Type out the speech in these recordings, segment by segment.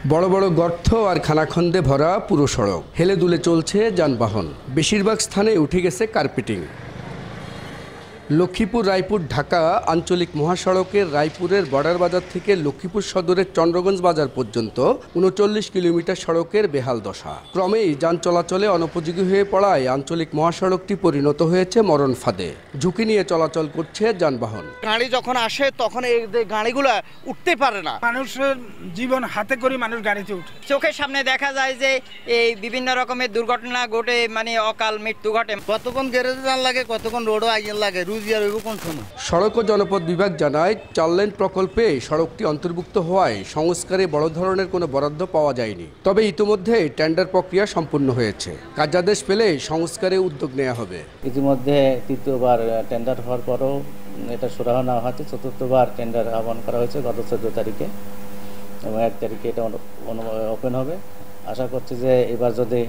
বড় বড় গর্ত আর খানাখন্দে ভরা পুরো সড়ক, হেলে দুলে চলছে যানবাহন। বেশিরভাগ স্থানে উঠে গেছে কার্পেটিং। লক্ষ্মীপুর রায়পুর ঢাকা আঞ্চলিক মহাসড়কের রায়পুরের বর্ডার বাজার থেকে লক্ষ্মীপুর সদরের চন্দ্রগঞ্জ বাজার পর্যন্ত ৩৯ কিলোমিটার সড়কের বেহাল দশা। ক্রমেই যান চলাচলে অনুপযোগী হয়ে পড়ায় আঞ্চলিক মহাসড়কটি পরিণত হয়েছে মরণ ফাঁদে। ঝুঁকি নিয়ে চলাচল করছে যানবাহন। গাড়ি যখন আসে তখন এই গাড়িগুলো উঠতে পারে না। মানুষের জীবন হাতে করে মানুষ গাড়িতে উঠে। চোখের সামনে দেখা যায় যে এই বিভিন্ন রকমের দুর্ঘটনা ঘটে, মানে অকাল মৃত্যু ঘটে। কতক্ষণ গ্যারেজে যান লাগে, কতক্ষণ রোডও আইন লাগে, সড়ক ও জনপদ বিভাগ জানায় ৪ লেন প্রকল্পে সড়কটি অন্তর্ভুক্ত হওয়ায় সংস্কারে বড় ধরনের কোনো বরাদ্দ পাওয়া যায়নি। তবে ইতিমধ্যে টেন্ডার প্রক্রিয়া সম্পূর্ণ হয়েছে। কার্যাদেশ পেলে সংস্কারে উদ্যোগ নেওয়া হবে। ইতিমধ্যে তৃতীয়বার টেন্ডার হওয়ার পরও এটা সুরাহা নেওয়া হয়েছে। চতুর্থবার টেন্ডার আহ্বান করা হয়েছে গত 14 তারিখে এবং 1 তারিখে এটা ওপেন হবে। আশা করছি যে এবার যদি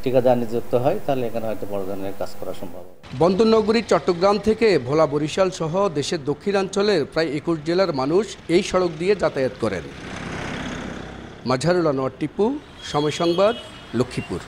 ঠিকাদার নিযুক্ত হয় তাহলে এখানে হয়তো বড় ধরনের কাজ করা সম্ভব। বন্দরনগরী চট্টগ্রাম থেকে ভোলা বরিশাল সহ দেশের দক্ষিণাঞ্চলের প্রায় 21 জেলার মানুষ এই সড়ক দিয়ে যাতায়াত করেন। মাজহারুল আনোয়ার টিপু, সময় সংবাদ, লক্ষ্মীপুর।